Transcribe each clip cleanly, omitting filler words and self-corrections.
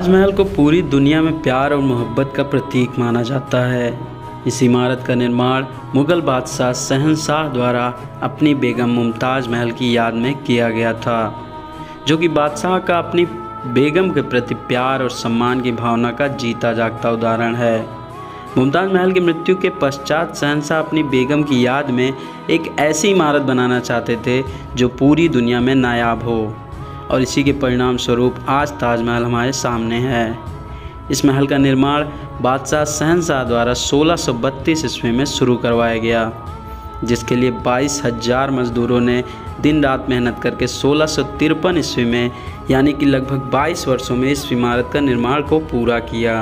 ताजमहल को पूरी दुनिया में प्यार और मोहब्बत का प्रतीक माना जाता है। इस इमारत का निर्माण मुग़ल बादशाह शहंशाह द्वारा अपनी बेगम मुमताज़ महल की याद में किया गया था, जो कि बादशाह का अपनी बेगम के प्रति प्यार और सम्मान की भावना का जीता जागता उदाहरण है। मुमताज़ महल की मृत्यु के पश्चात शहंशाह अपनी बेगम की याद में एक ऐसी इमारत बनाना चाहते थे जो पूरी दुनिया में नायाब हो, और इसी के परिणाम स्वरूप आज ताजमहल हमारे सामने है। इस महल का निर्माण बादशाह शहंशाह द्वारा 1632 ईस्वी में शुरू करवाया गया, जिसके लिए 22,000 मजदूरों ने दिन रात मेहनत करके 1653 ईस्वी में यानी कि लगभग 22 वर्षों में इस इमारत का निर्माण को पूरा किया।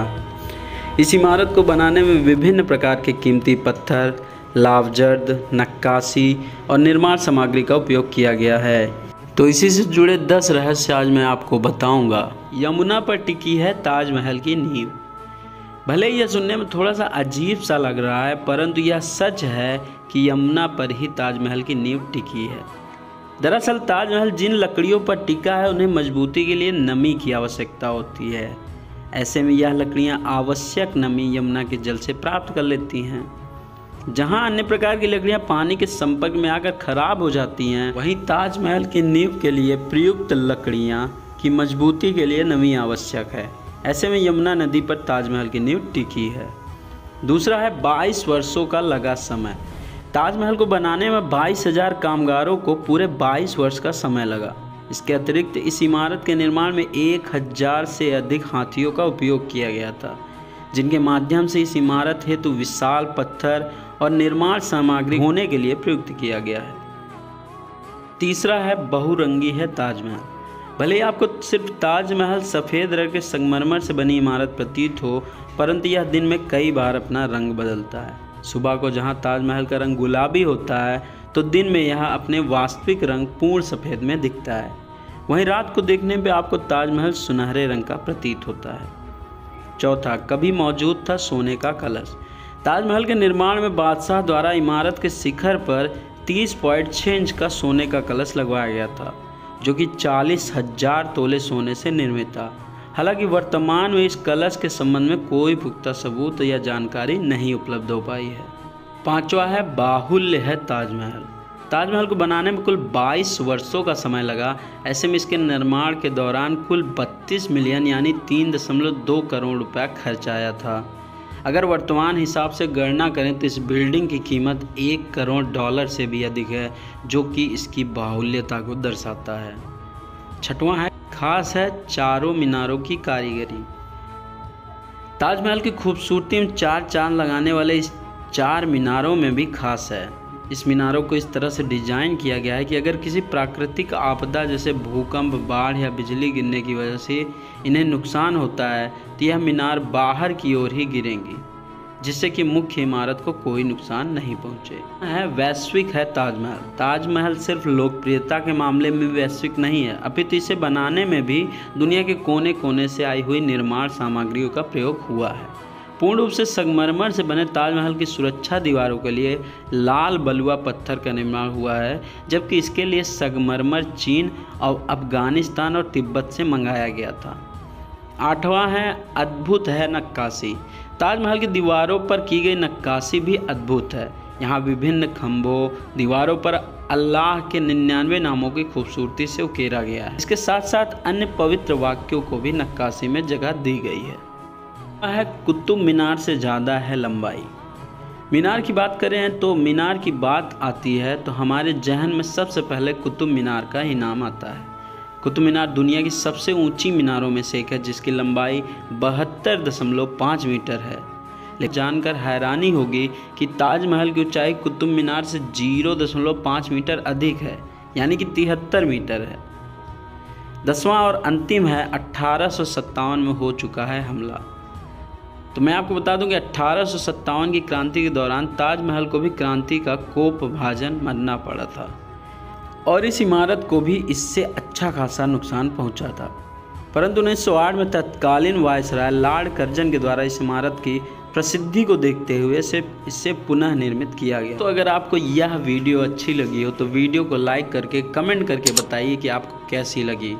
इस इमारत को बनाने में विभिन्न प्रकार के कीमती पत्थर, लावजर्द, नक्काशी और निर्माण सामग्री का उपयोग किया गया है। तो इसी से जुड़े 10 रहस्य आज मैं आपको बताऊंगा। यमुना पर टिकी है ताजमहल की नींव। भले ही यह सुनने में थोड़ा सा अजीब सा लग रहा है, परंतु यह सच है कि यमुना पर ही ताजमहल की नींव टिकी है। दरअसल ताजमहल जिन लकड़ियों पर टिका है उन्हें मजबूती के लिए नमी की आवश्यकता होती है। ऐसे में यह लकड़ियाँ आवश्यक नमी यमुना के जल से प्राप्त कर लेती हैं। जहां अन्य प्रकार की लकड़ियां पानी के संपर्क में आकर खराब हो जाती हैं, वहीं ताजमहल की नींव के लिए प्रयुक्त लकड़ियां की मजबूती के लिए नमी आवश्यक है। ऐसे में यमुना नदी पर ताजमहल की नींव टिकी है। दूसरा है 22 वर्षों का लगा समय। ताजमहल को बनाने में 22,000 कामगारों को पूरे 22 वर्ष का समय लगा। इसके अतिरिक्त इस इमारत के निर्माण में 1,000 से अधिक हाथियों का उपयोग किया गया था, जिनके माध्यम से इस इमारत हेतु विशाल पत्थर और निर्माण सामग्री होने के लिए प्रयुक्त किया गया है। तीसरा है बहुरंगी है ताजमहल। भले ही आपको सिर्फ ताजमहल सफ़ेद रंग के संगमरमर से बनी इमारत प्रतीत हो, परंतु यह दिन में कई बार अपना रंग बदलता है। सुबह को जहां ताजमहल का रंग गुलाबी होता है, तो दिन में यह अपने वास्तविक रंग पूर्ण सफ़ेद में दिखता है। वहीं रात को देखने पर आपको ताजमहल सुनहरे रंग का प्रतीत होता है। चौथा, कभी मौजूद था सोने का कलश। ताजमहल के निर्माण में बादशाह द्वारा इमारत के शिखर पर 30.6 इंच का सोने का कलश लगवाया गया था, जो कि 40,000 तोले सोने से निर्मित था। हालांकि वर्तमान में इस कलश के संबंध में कोई पुख्ता सबूत या जानकारी नहीं उपलब्ध हो पाई है। पांचवा है बाहुल्य है ताजमहल। ताजमहल को बनाने में कुल 22 वर्षों का समय लगा। ऐसे में इसके निर्माण के दौरान कुल 32 मिलियन यानी 3.2 करोड़ रुपया खर्च आया था। अगर वर्तमान हिसाब से गणना करें तो इस बिल्डिंग की कीमत $1 करोड़ से भी अधिक है, जो कि इसकी बाहुल्यता को दर्शाता है। छठवां है खास है चारों मीनारों की कारीगरी। ताजमहल की खूबसूरती में 4 चांद लगाने वाले इस 4 मीनारों में भी खास है। इस मीनारों को इस तरह से डिजाइन किया गया है कि अगर किसी प्राकृतिक आपदा जैसे भूकंप, बाढ़ या बिजली गिरने की वजह से इन्हें नुकसान होता है, तो यह मीनार बाहर की ओर ही गिरेंगी, जिससे कि मुख्य इमारत को कोई नुकसान नहीं पहुंचे। वैश्विक है ताजमहल। ताजमहल सिर्फ लोकप्रियता के मामले में वैश्विक नहीं है, अपितु इसे बनाने में भी दुनिया के कोने कोने से आई हुई निर्माण सामग्रियों का प्रयोग हुआ है। पूर्ण रूप से संगमरमर से बने ताजमहल की सुरक्षा दीवारों के लिए लाल बलुआ पत्थर का निर्माण हुआ है, जबकि इसके लिए संगमरमर चीन और अफगानिस्तान और तिब्बत से मंगाया गया था। आठवां है अद्भुत है नक्काशी। ताजमहल की दीवारों पर की गई नक्काशी भी अद्भुत है। यहाँ विभिन्न खंभों, दीवारों पर अल्लाह के 99 नामों की खूबसूरती से उकेरा गया है। इसके साथ साथ अन्य पवित्र वाक्यों को भी नक्काशी में जगह दी गई है। कुतुब मीनार से ज़्यादा है लंबाई। मीनार की बात करें तो मीनार की बात आती है तो हमारे जहन में सबसे पहले कुतुब मीनार का ही नाम आता है। कुतुब मीनार दुनिया की सबसे ऊंची मीनारों में से एक है, जिसकी लंबाई 72.5 मीटर है। लेकिन जानकर हैरानी होगी कि ताजमहल की ऊंचाई कुतुब मीनार से 0.5 मीटर अधिक है, यानी कि 73 मीटर है। 10वां और अंतिम है 1857 में हो चुका है हमला। तो मैं आपको बता दूं कि 1857 की क्रांति के दौरान ताजमहल को भी क्रांति का कोपभाजन मरना पड़ा था, और इस इमारत को भी इससे अच्छा खासा नुकसान पहुंचा था। परंतु 1908 में तत्कालीन वायसराय लॉर्ड कर्जन के द्वारा इस इमारत की प्रसिद्धि को देखते हुए इसे पुनः निर्मित किया गया। तो अगर आपको यह वीडियो अच्छी लगी हो तो वीडियो को लाइक करके कमेंट करके बताइए कि आपको कैसी लगी,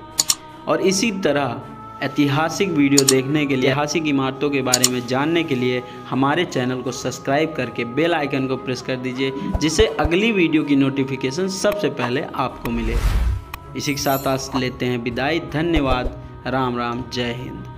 और इसी तरह ऐतिहासिक वीडियो देखने के लिए, ऐतिहासिक इमारतों के बारे में जानने के लिए हमारे चैनल को सब्सक्राइब करके बेल आइकन को प्रेस कर दीजिए, जिससे अगली वीडियो की नोटिफिकेशन सबसे पहले आपको मिले। इसी के साथ आज लेते हैं विदाई। धन्यवाद। राम राम। जय हिंद।